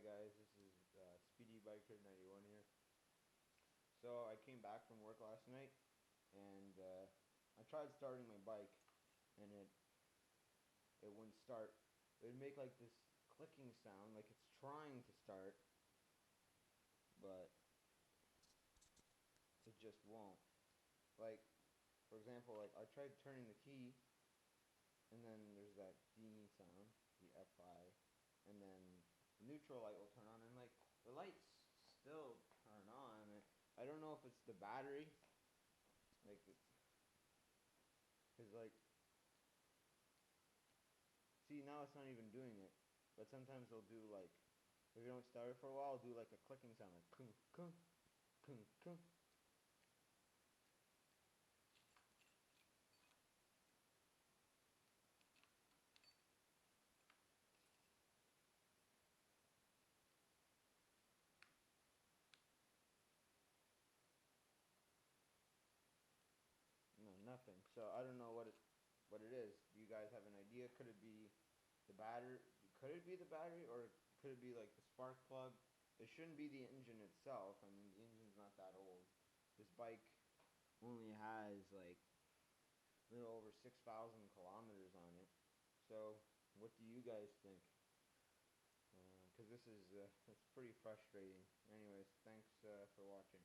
Guys, this is Speedy Biker 91 here. So I came back from work last night and I tried starting my bike and it wouldn't start. It would make like this clicking sound like it's trying to start, but it just won't. Like for example, like I tried turning the key and then there's that dinging sound, the F5, and then the neutral light will turn on and like the lights still turn on. I don't know if it's the battery, like it's because like see now it's not even doing it, but sometimes they'll do like if you don't start it for a while, it'll do like a clicking sound like kung kung kung kung. No, nothing. So I don't know what it is. Do you guys have an idea? Could it be the battery? Could it be the battery, or could it be like the spark plug? It shouldn't be the engine itself. I mean, the engine's not that old. This bike only has like a little over 6,000 kilometers on it. So, what do you guys think? Because this is it's pretty frustrating. Anyways, thanks for watching.